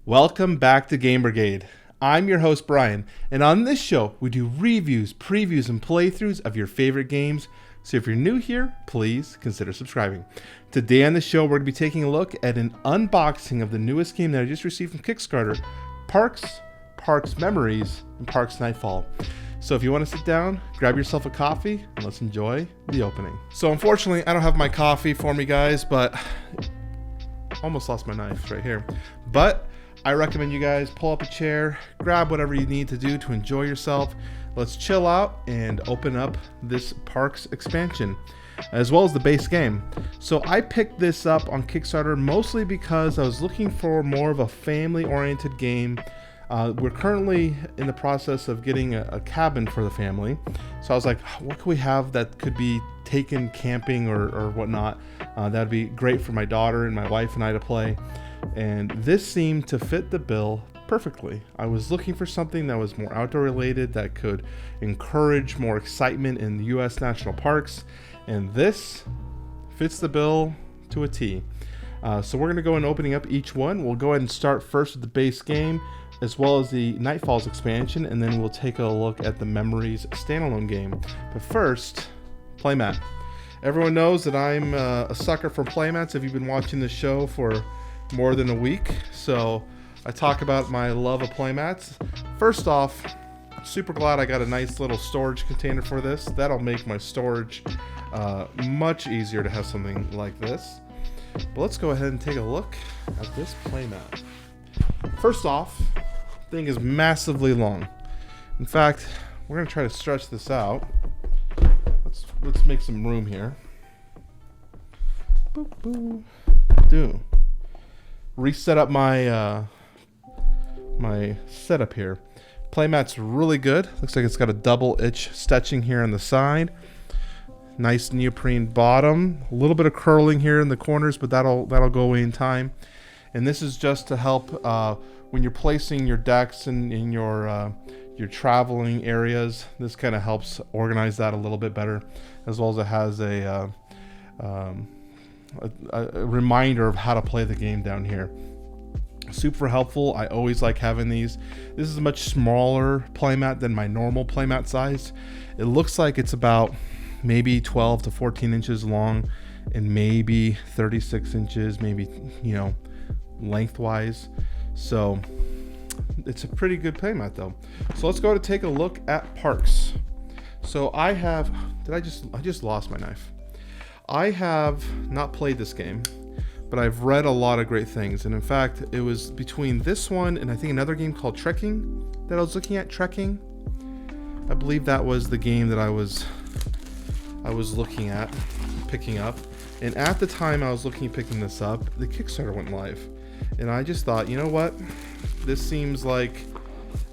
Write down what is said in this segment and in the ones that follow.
Welcome back to Game Brigade. I'm your host Brian, and on this show we do reviews, previews, and playthroughs of your favorite games. So if you're new here, please consider subscribing. Today on the show we're going to be taking a look at an unboxing of the newest game that I just received from Kickstarter, Parks Memories, and Parks Nightfall. So if you want to sit down, grab yourself a coffee, and let's enjoy the opening. So unfortunately I don't have my coffee for me, guys, but almost lost my knife right here. But I recommend you guys pull up a chair, grab whatever you need to do to enjoy yourself. Let's chill out and open up this Parks expansion, as well as the base game. So I picked this up on Kickstarter mostly because I was looking for more of a family-oriented game. We're currently in the process of getting a cabin for the family. So I was like, what could we have that could be taken camping or whatnot? That'd be great for my daughter and my wife and I to play. And this seemed to fit the bill perfectly. I was looking for something that was more outdoor related, that could encourage more excitement in the U.S. national parks, and this fits the bill to a T. So we're going to go in opening up each one. We'll go ahead and start first with the base game, as well as the Nightfall's expansion, and then we'll take a look at the Memories standalone game. But first, Playmat. Everyone knows that I'm a sucker for Playmats if you've been watching this show for more than a week. So I talk about my love of Playmats. First off, super glad I got a nice little storage container for this. That'll make my storage much easier to have something like this. But let's go ahead and take a look at this Playmat. First off, the thing is massively long. In fact, we're gonna try to stretch this out. Let's make some room here. Boop, boop. Do reset up my my setup here. Playmat's really good. Looks like it's got a double itch stitching here on the side. Nice neoprene bottom. A little bit of curling here in the corners, but that'll go away in time. And this is just to help when you're placing your decks in your traveling areas. This kind of helps organize that a little bit better, as well as it has a reminder of how to play the game down here. Super helpful. I always like having these. This is a much smaller playmat than my normal playmat size. It looks like it's about maybe 12 to 14 inches long and maybe 36 inches, maybe, lengthwise. So it's a pretty good playmat though. So let's go to take a look at Parks. So I just lost my knife. I have not played this game, but I've read a lot of great things. And in fact, it was between this one and I think another game called Trekking that I was looking at. Trekking, I believe that was the game that I was looking at picking up. And at the time I was looking at picking this up, the Kickstarter went live. And I just thought, you know what? This seems like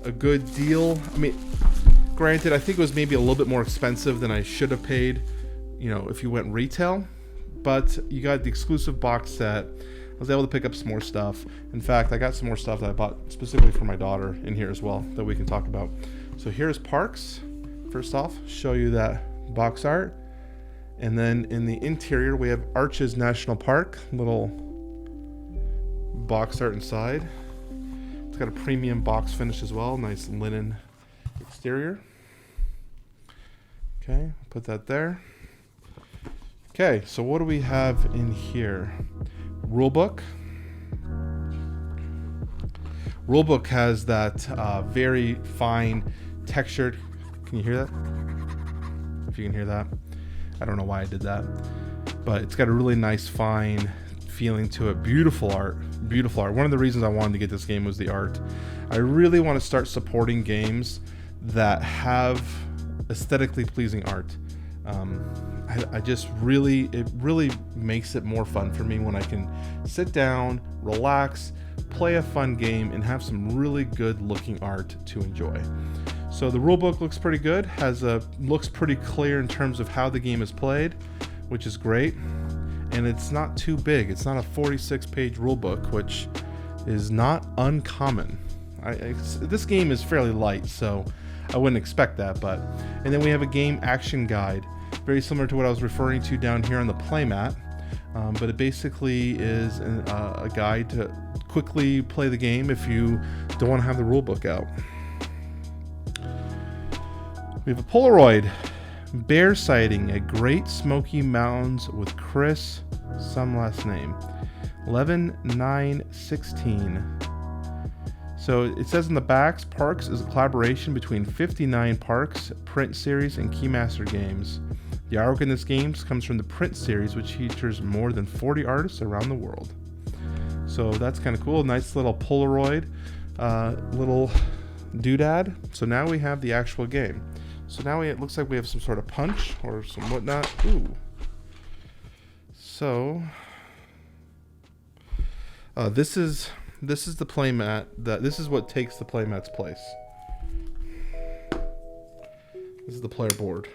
a good deal. I mean, granted, I think it was maybe a little bit more expensive than I should have paid, if you went retail, but you got the exclusive box set. I was able to pick up some more stuff. In fact, I got some more stuff that I bought specifically for my daughter in here as well that we can talk about. So here's Parks. First off, show you that box art. And then in the interior, we have Arches National Park, little box art inside. It's got a premium box finish as well, nice linen exterior. Okay, put that there. Okay, so what do we have in here? Rulebook. Rulebook has that very fine textured. Can you hear that? If you can hear that. I don't know why I did that, but it's got a really nice fine feeling to it. Beautiful art. One of the reasons I wanted to get this game was the art. I really want to start supporting games that have aesthetically pleasing art. It really makes it more fun for me when I can sit down, relax, play a fun game, and have some really good looking art to enjoy. So the rulebook looks pretty good, looks pretty clear in terms of how the game is played, which is great. And it's not too big. It's not a 46-page rulebook, which is not uncommon. This game is fairly light, so I wouldn't expect that. And then we have a game action guide, very similar to what I was referring to down here on the playmat. But it basically is a guide to quickly play the game if you don't want to have the rule book out. We have a Polaroid. Bear sighting at Great Smoky Mountains with Chris, some last name. 11/9/16. So it says in the backs, Parks is a collaboration between 59 Parks print series and Keymaster Games. The artwork in this game comes from the print series, which features more than 40 artists around the world. So that's kind of cool. Nice little Polaroid, little doodad. So now we have the actual game. So now it looks like we have some sort of punch or some whatnot. Ooh. So this is the playmat. This is what takes the playmat's place. This is the player board.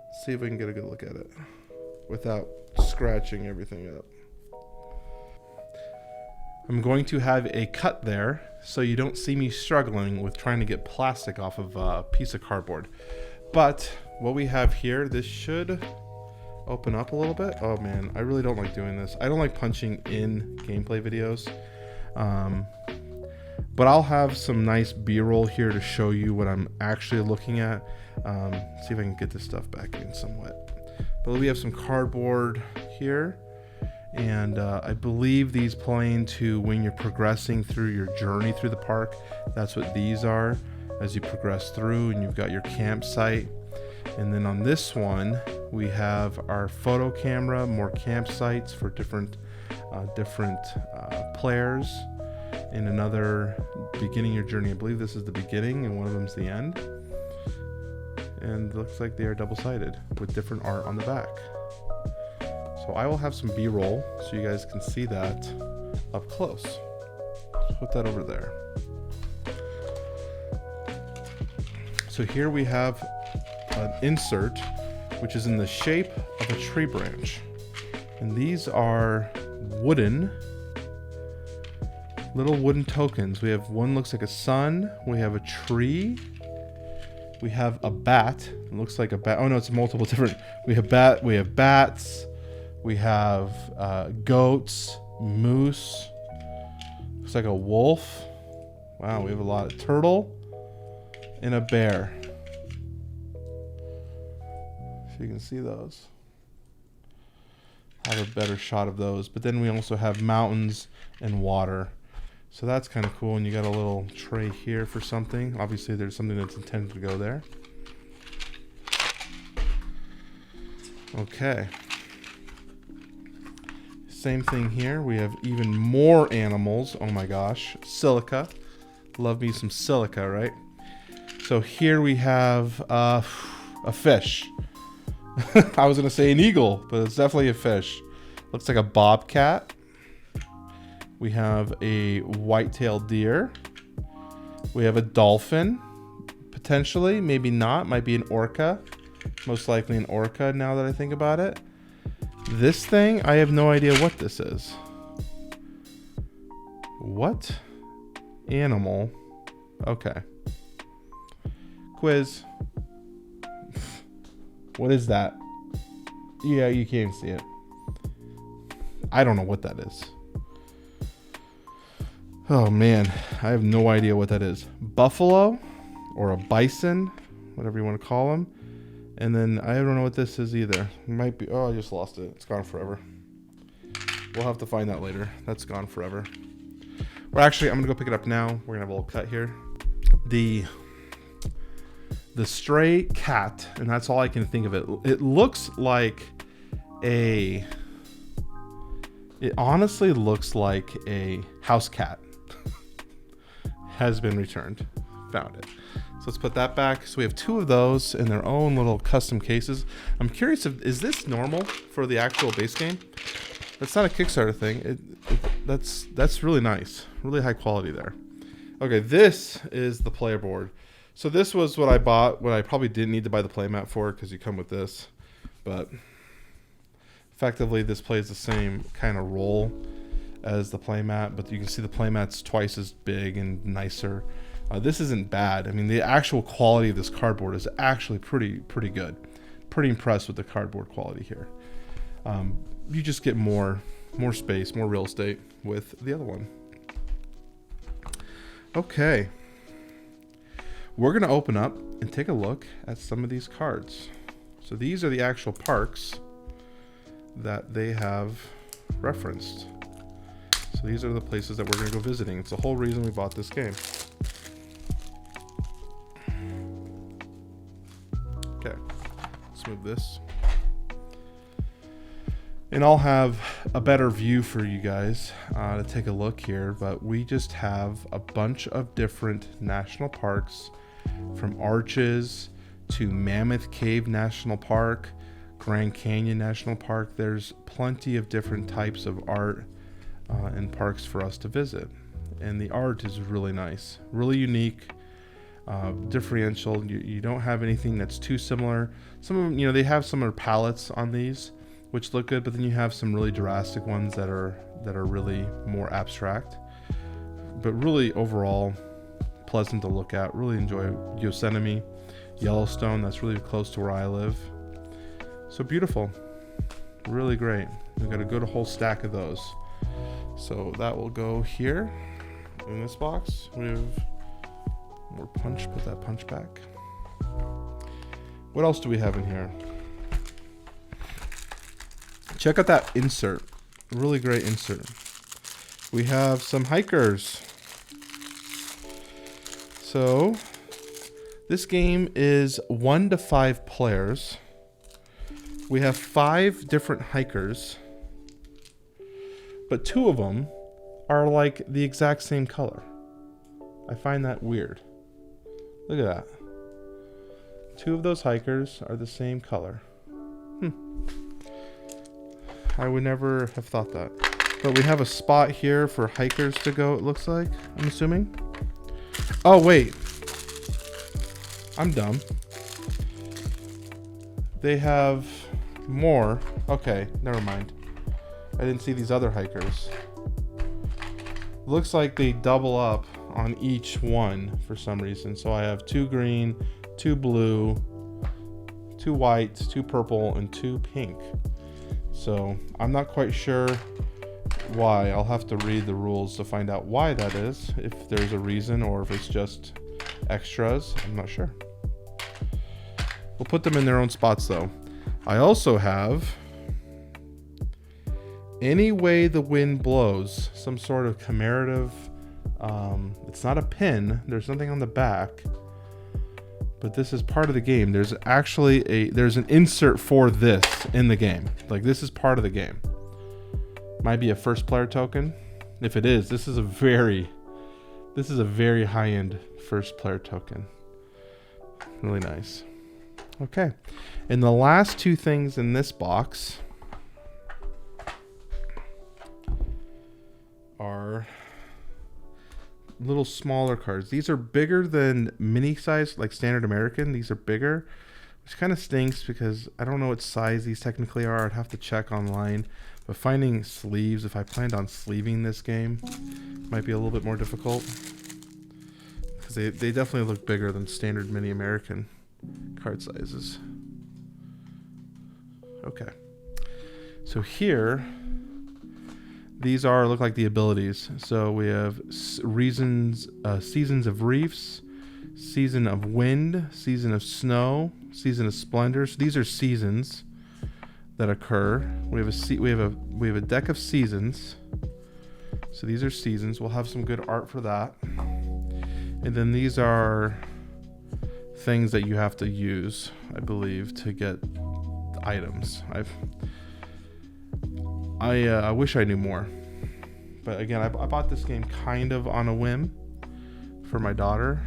Let's see if we can get a good look at it without scratching everything up. I'm going to have a cut there so you don't see me struggling with trying to get plastic off of a piece of cardboard. But what we have here, this should open up a little bit. Oh man, I really don't like doing this. I don't like punching in gameplay videos. But I'll have some nice B-roll here to show you what I'm actually looking at. See if I can get this stuff back in somewhat. But we have some cardboard here. And I believe these play into when you're progressing through your journey through the park. That's what these are as you progress through, and you've got your campsite. And then on this one, we have our photo camera, more campsites for different players. And another beginning your journey. I believe this is the beginning, and one of them's the end. And it looks like they are double-sided with different art on the back. So I will have some B-roll so you guys can see that up close. Put that over there. So here we have an insert which is in the shape of a tree branch. And these are wooden, little wooden tokens. We have one looks like a sun, we have a tree, we have a bat. It looks like a bat. Oh no, it's multiple different. We have bats. We have goats, moose, looks like a wolf. Wow, we have a lot of turtle and a bear. If you can see those. I'll have a better shot of those. But then we also have mountains and water. So that's kind of cool. And you got a little tray here for something. Obviously there's something that's intended to go there. Okay. Same thing here. We have even more animals. Oh my gosh. Silica. Love me some silica, right? So here we have a fish. I was going to say an eagle, but it's definitely a fish. Looks like a bobcat. We have a white-tailed deer. We have a dolphin. Potentially, maybe not. Might be an orca. Most likely an orca now that I think about it. This thing, I have no idea what this is. What animal? Okay. Quiz. What is that? Yeah, you can't see it. I don't know what that is. Oh man, I have no idea what that is. Buffalo or a bison, whatever you want to call them. And then I don't know what this is either. It might be, oh, I just lost it. It's gone forever. We'll have to find that later. That's gone forever. Or actually, I'm gonna go pick it up now. We're gonna have a little cut here. The stray cat, and that's all I can think of it. It looks like it honestly looks like a house cat. Has been returned. Found it. So let's put that back. So we have two of those in their own little custom cases. I'm curious if, is this normal for the actual base game? That's not a Kickstarter thing. That's really nice. Really high quality there. Okay, this is the player board. So this was what I bought, what I probably didn't need to buy the playmat for because you come with this. But effectively this plays the same kind of role as the playmat, but you can see the playmat's twice as big and nicer. This isn't bad. I mean, the actual quality of this cardboard is actually pretty good. Pretty impressed with the cardboard quality here. You just get more more space, more real estate with the other one. Okay. We're going to open up and take a look at some of these cards. So these are the actual parks that they have referenced. So these are the places that we're going to go visiting. It's the whole reason we bought this game. Okay, let's move this. And I'll have a better view for you guys to take a look here, but we just have a bunch of different national parks, from Arches to Mammoth Cave National Park, Grand Canyon National Park. There's plenty of different types of art and parks for us to visit. And the art is really nice, really unique, differential. You don't have anything that's too similar. Some of them, you know, they have similar palettes on these, which look good, but then you have some really drastic ones that are really more abstract. But really overall, pleasant to look at. Really enjoy Yosemite, Yellowstone. That's really close to where I live. So beautiful, really great. We've got a good whole stack of those. So that will go here in this box. We have more punch. Put that punch back. What else do we have in here? Check out that insert. Really great insert. We have some hikers. So this game is 1 to 5 players. We have 5 different hikers, but 2 of them are like the exact same color. I find that weird. Look at that. 2 of those hikers are the same color. I would never have thought that. But we have a spot here for hikers to go, it looks like, I'm assuming. Oh, wait. I'm dumb. They have more. Okay, never mind. I didn't see these other hikers. Looks like they double up on each one for some reason. So I have 2 green, 2 blue, 2 white, 2 purple, and 2 pink. So I'm not quite sure why. I'll have to read the rules to find out why that is, if there's a reason or if it's just extras. I'm not sure. We'll put them in their own spots though. I also have Any Way the Wind Blows, some sort of commemorative. It's not a pin. There's nothing on the back, but this is part of the game. There's actually there's an insert for this in the game. Like, this is part of the game. Might be a first player token. If it is, this is a very high-end first player token. Really nice. Okay. And the last 2 things in this box are little smaller cards. These are bigger than mini size, like standard American. These are bigger, which kind of stinks because I don't know what size these technically are. I'd have to check online. But finding sleeves, if I planned on sleeving this game, might be a little bit more difficult, because they definitely look bigger than standard mini American card sizes. Okay. So here, these look like the abilities. So we have Seasons of Reefs, Season of Wind, Season of Snow, Season of Splendor. So these are seasons that occur. We have a deck of seasons. So these are seasons. We'll have some good art for that. And then these are things that you have to use, I believe, to get items. I wish I knew more, but again, I bought this game kind of on a whim for my daughter.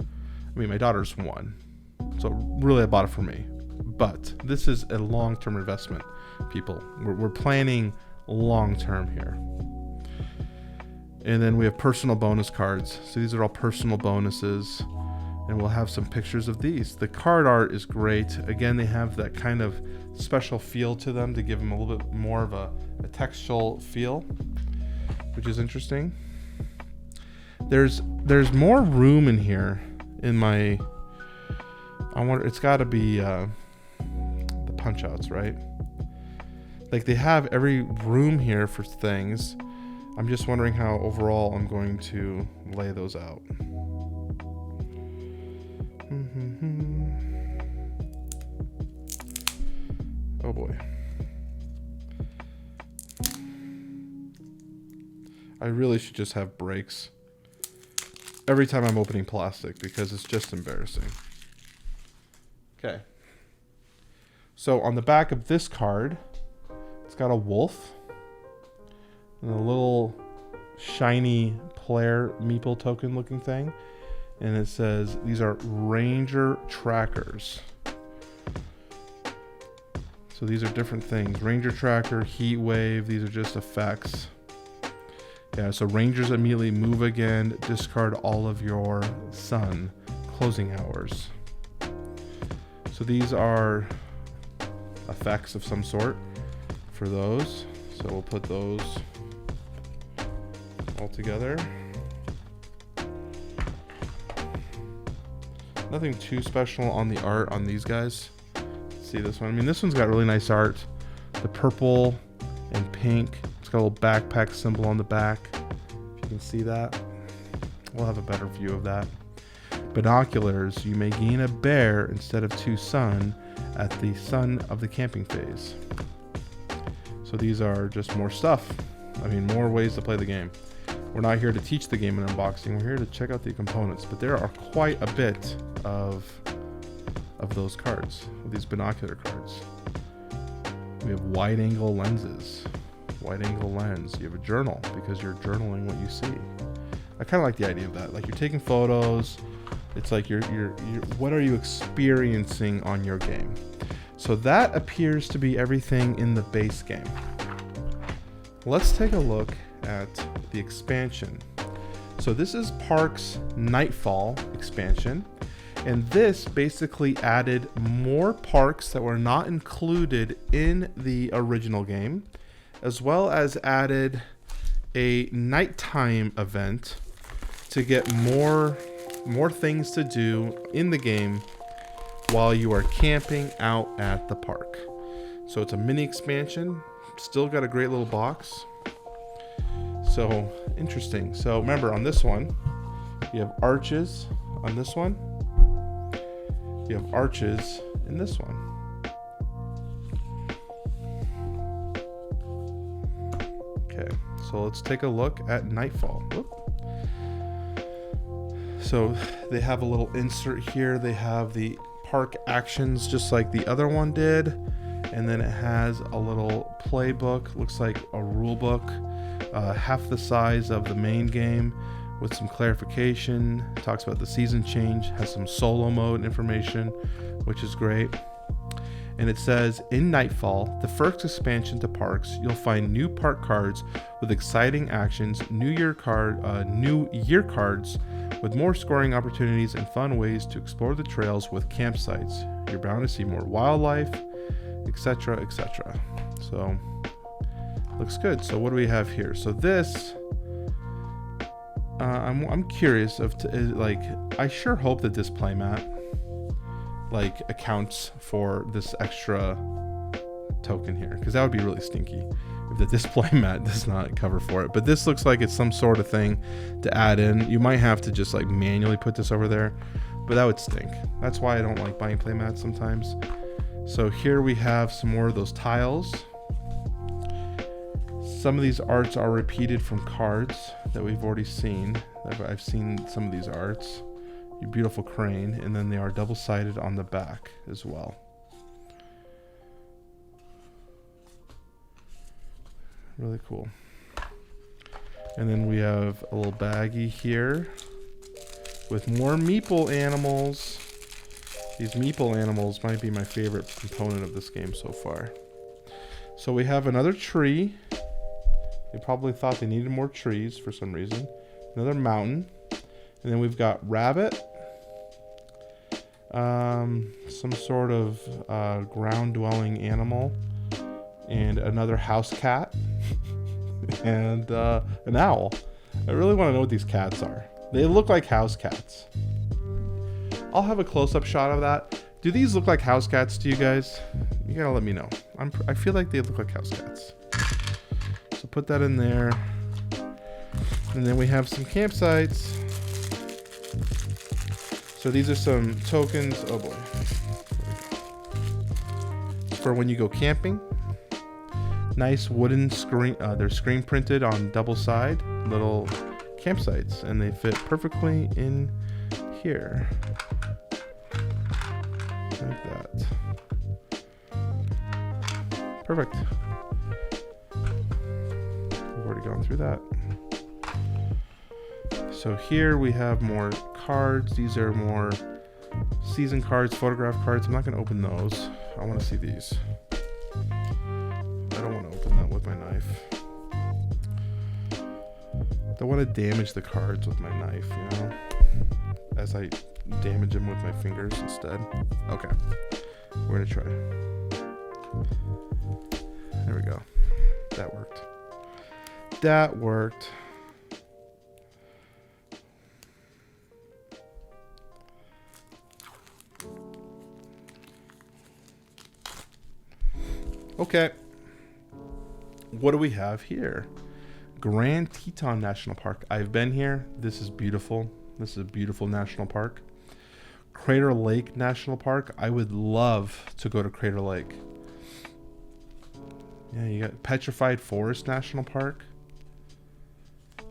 I mean, my daughter's 1, so really I bought it for me. But this is a long-term investment, people. We're planning long-term here. And then we have personal bonus cards. So these are all personal bonuses, and we'll have some pictures of these. The card art is great. Again, they have that kind of special feel to them to give them a little bit more of a textual feel, which is interesting. There's more room in here in my. I wonder. It's got to be the punch outs, right? like they have every room here for things. I'm just wondering how overall I'm going to lay those out. Oh boy. I really should just have breaks every time I'm opening plastic because it's just embarrassing. Okay. So on the back of this card, it's got a wolf and a little shiny player meeple token looking thing. And it says these are Ranger trackers. So these are different things. Ranger tracker, heat wave, these are just effects. Yeah, so Rangers immediately move again, discard all of your sun closing hours. So these are effects of some sort for those. So we'll put those all together. Nothing too special on the art on these guys. See this one? I mean, this one's got really nice art. The purple and pink. It's got a little backpack symbol on the back. If you can see that. We'll have a better view of that. Binoculars. You may gain a bear instead of 2 sun at the sun of the camping phase. So these are just more stuff. I mean, more ways to play the game. We're not here to teach the game in unboxing. We're here to check out the components. But there are quite a bit of those cards, of these binocular cards. We have wide angle lenses. Wide angle lens. You have a journal because you're journaling what you see. I kind of like the idea of that. Like you're taking photos. It's like you're what are you experiencing on your game? So that appears to be everything in the base game. Let's take a look at the expansion. So this is Park's Nightfall Expansion. And this basically added more parks that were not included in the original game, as well as added a nighttime event to get more things to do in the game while you are camping out at the park. So it's a mini expansion, still got a great little box. So interesting. So remember on this one, you have arches on this one. You have arches in this one. Okay, so let's take a look at Nightfall. Whoop. So they have a little insert here. They have the park actions just like the other one did. And then it has a little playbook, looks like a rule book, half the size of the main game, with some clarification. Talks about the season change, has some solo mode information, which is great. And it says, in Nightfall, the first expansion to parks, you'll find new park cards with exciting actions, new year cards with more scoring opportunities and fun ways to explore the trails with campsites. You're bound to see more wildlife, etc., etc. So looks good. So what do we have here? So this I'm curious like I sure hope that this playmat like accounts for this extra token here, because that would be really stinky if the display mat does not cover for it. But this looks like it's some sort of thing to add in. You might have to just like manually put this over there, but that would stink. That's why I don't like buying playmats sometimes. So here we have some more of those tiles. Some of these arts are repeated from cards that we've already seen. I've seen some of these arts. Your beautiful crane, and then they are double-sided on the back as well. Really cool. And then we have a little baggie here with more meeple animals. These meeple animals might be my favorite component of this game so far. So we have another tree. They probably thought they needed more trees for some reason. Another mountain. And then we've got rabbit. Some sort of ground-dwelling animal. And another house cat. And an owl. I really want to know what these cats are. They look like house cats. I'll have a close-up shot of that. Do these look like house cats to you guys? You gotta let me know. I feel like they look like house cats. So put that in there. And then we have some campsites. So these are some tokens. Oh boy. For when you go camping. Nice wooden screen. They're screen printed on double side little campsites, and they fit perfectly in here. Like that. Perfect. We've already gone through that. So here we have more cards. These are more season cards, photograph cards. I'm not going to open those. I want to see these. I don't want to open that with my knife. Don't want to damage the cards with my knife, you know, as I damage them with my fingers instead. Okay, we're going to try. There we go. That worked. That worked. Okay. What do we have here? Grand Teton National Park. I've been here. This is beautiful. This is a beautiful national park. Crater Lake National Park. I would love to go to Crater Lake. Yeah, you got Petrified Forest National Park.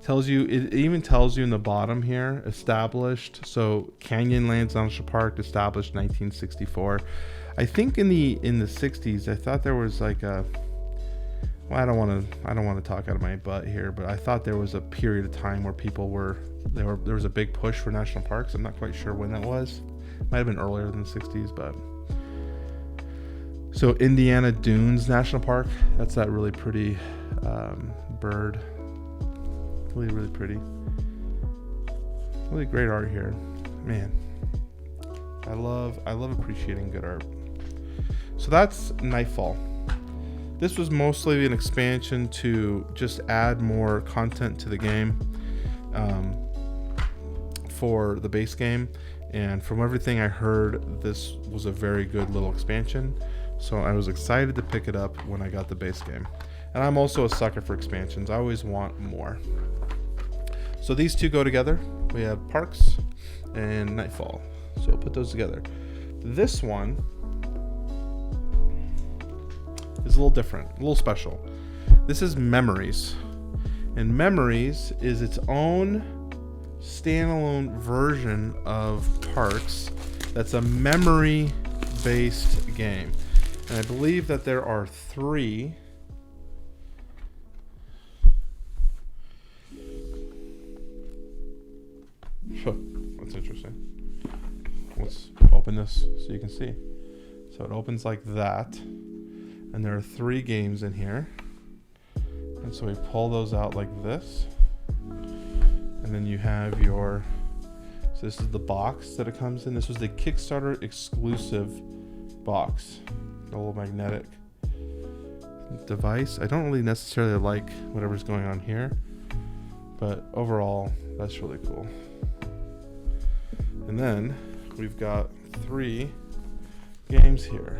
Tells you, it even tells you in the bottom here, established. So Canyonlands National Park, established 1964. I think in the 60s, I thought there was like a, well, I don't want to talk out of my butt here, but I thought there was a period of time where people there was a big push for national parks. I'm not quite sure when that was. Might have been earlier than the 60s, but. So Indiana Dunes National Park, that's that really pretty bird. Really, really pretty. Really great art here. Man, I love appreciating good art. So that's Nightfall. This was mostly an expansion to just add more content to the game for the base game. And from everything I heard, this was a very good little expansion. So I was excited to pick it up when I got the base game. And I'm also a sucker for expansions. I always want more. So these two go together. We have Parks and Nightfall. So we'll put those together. This one is a little different, a little special. This is Memories. And Memories is its own standalone version of Parks that's a memory-based game. And I believe that there are 3. That's interesting. Let's open this so you can see. So it opens like that. And there are 3 games in here. And so we pull those out like this. And then you have your, so this is the box that it comes in. This was the Kickstarter exclusive box. A little magnetic device. I don't really necessarily like whatever's going on here, but overall, that's really cool. And then we've got 3 games here.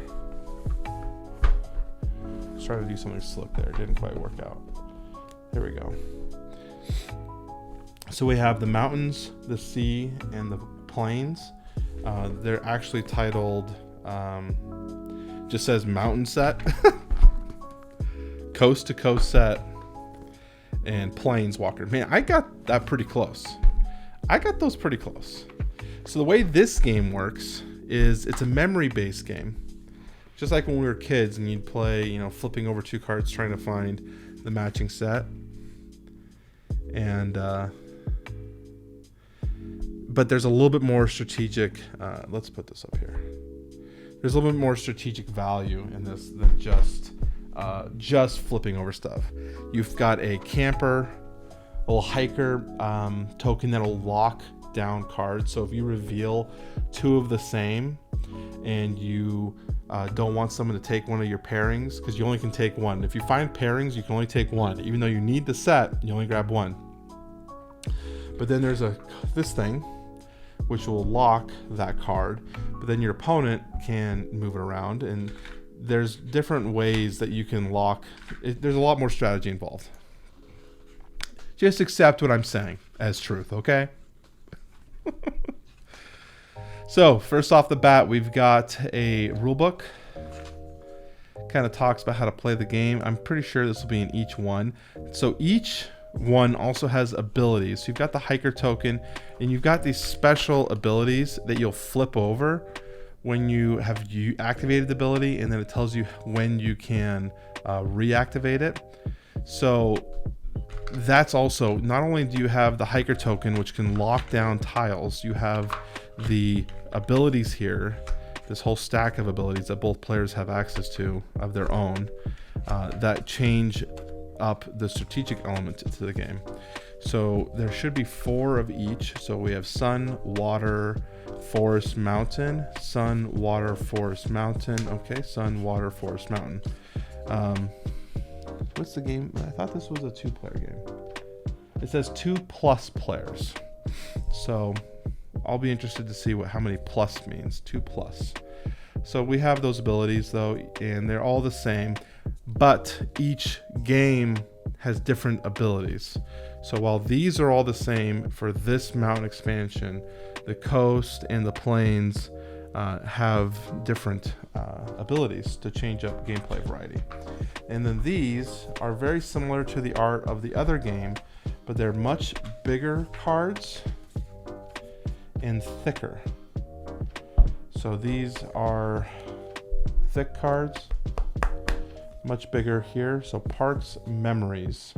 Let's try to do something slick there. Didn't quite work out. There we go. So we have the mountains, the sea, and the plains. They're actually titled, just says mountain set, coast to coast set, and planeswalker. Man, I got that pretty close. I got those pretty close. So the way this game works is it's a memory-based game. Just like when we were kids and you'd play, you know, flipping over 2 cards trying to find the matching set. And, but there's a little bit more strategic, let's put this up here. There's a little bit more strategic value in this than just flipping over stuff. You've got a camper, a little hiker token that'll lock down cards. So if you reveal 2 of the same and you don't want someone to take one of your pairings, because you only can take one. If you find pairings, you can only take one. Even though you need the set, you only grab one. But then there's this thing which will lock that card, but then your opponent can move it around, and there's different ways that you can lock. There's a lot more strategy involved. Just accept what I'm saying as truth, okay? So, first off the bat, we've got a rulebook. Kind of talks about how to play the game. I'm pretty sure this will be in each one. So each one also has abilities. So you've got the hiker token, and you've got these special abilities that you'll flip over when you have activated the ability, and then it tells you when you can reactivate it. So that's also, not only do you have the hiker token, which can lock down tiles, you have the abilities here, this whole stack of abilities that both players have access to of their own, that change up the strategic element to the game. So there should be 4 of each. So we have sun, water, forest, mountain, sun, water, forest, mountain. Okay, sun, water, forest, mountain. What's the game? I thought this was a 2-player game. It says 2+ players. So I'll be interested to see how many plus means. 2+. So we have those abilities though, and they're all the same, but each game has different abilities. So while these are all the same for this mountain expansion, the coast and the plains have different abilities to change up gameplay variety. And then these are very similar to the art of the other game, but they're much bigger cards and thicker. So these are thick cards, much bigger here. So Parks Memories.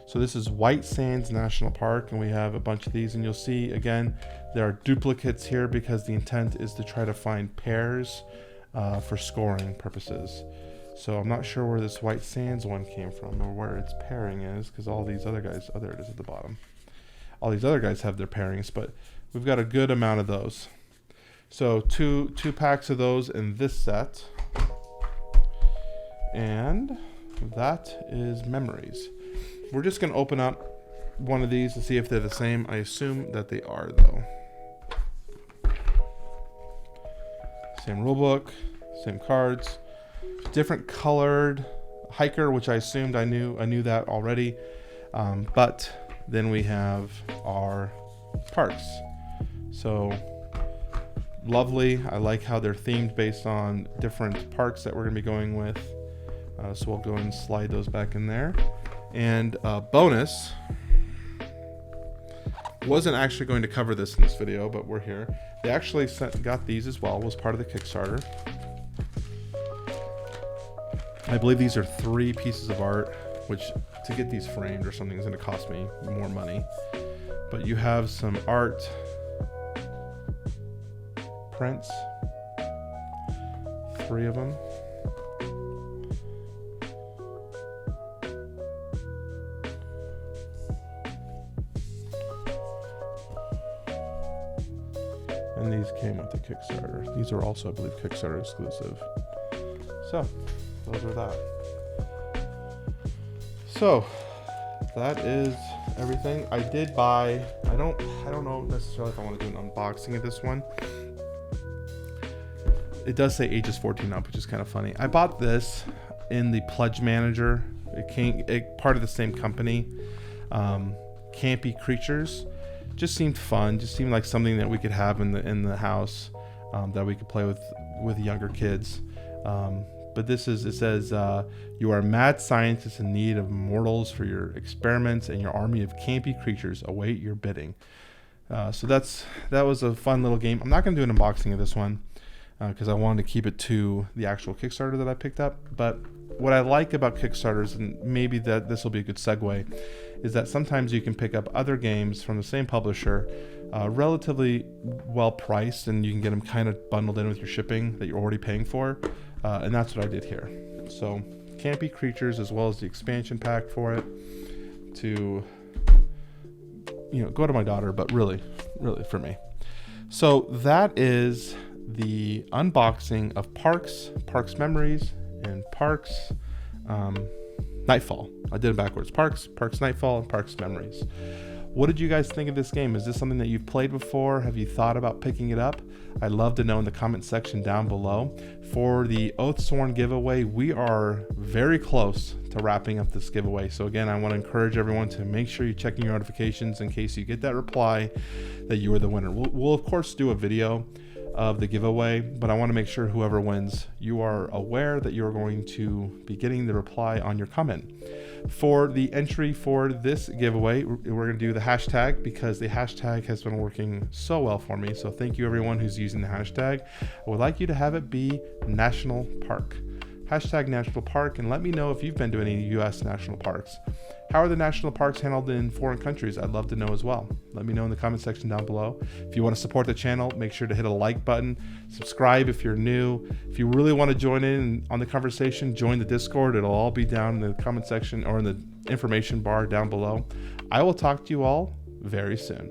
So this is White Sands National Park, and we have a bunch of these, and you'll see again there are duplicates here because the intent is to try to find pairs for scoring purposes. So I'm not sure where this White Sands one came from or where its pairing is, because all these other guys, oh, there it is at the bottom. All these other guys have their pairings, but we've got a good amount of those. So two packs of those in this set. And that is Memories. We're just going to open up one of these to see if they're the same. I assume that they are, though. Same rulebook, same cards, different colored hiker, which I assumed I knew that already. But then we have our parks. So lovely. I like how they're themed based on different parks that we're going to be going with. So we'll go and slide those back in there. And bonus, wasn't actually going to cover this in this video, but we're here. They actually got these as well, was part of the Kickstarter. I believe these are 3 pieces of art, which to get these framed or something is going to cost me more money. But you have some art prints, 3 of them. And these came with the Kickstarter. These are also, I believe, Kickstarter exclusive. So, those are that. So, that is everything. I did buy, I don't know necessarily if I want to do an unboxing of this one. It does say ages 14 up, which is kind of funny. I bought this in the Pledge Manager. It part of the same company. Campy Creatures. Just seemed fun. Just seemed like something that we could have in the house, that we could play with younger kids. But it says you are mad scientists in need of mortals for your experiments, and your army of campy creatures await your bidding. So that was a fun little game. I'm not going to do an unboxing of this one because I wanted to keep it to the actual Kickstarter that I picked up. But what I like about Kickstarters, and maybe that this will be a good segue, is that sometimes you can pick up other games from the same publisher, relatively well priced, and you can get them kind of bundled in with your shipping that you're already paying for. And that's what I did here. So Campy Creatures, as well as the expansion pack for it, to go to my daughter, but really for me. So that is the unboxing of Parks Memories, and Parks Nightfall. I did it backwards. Parks Nightfall, and Parks Memories. What did you guys think of this game? Is this something that you've played before? Have you thought about picking it up? I'd love to know in the comment section down below. For the Oathsworn giveaway, we are very close to wrapping up this giveaway. So again, I want to encourage everyone to make sure you're checking your notifications in case you get that reply that you are the winner. We'll of course do a video of the giveaway, but I want to make sure whoever wins, you are aware that you're going to be getting the reply on your comment. For the entry for this giveaway, we're going to do the hashtag because the hashtag has been working so well for me. So thank you everyone who's using the hashtag. I would like you to have it be National Park. Hashtag National Park, and let me know if you've been to any U.S. national parks. How are the national parks handled in foreign countries? I'd love to know as well. Let me know in the comment section down below. If you want to support the channel, make sure to hit a like button. Subscribe if you're new. If you really want to join in on the conversation, join the Discord. It'll all be down in the comment section or in the information bar down below. I will talk to you all very soon.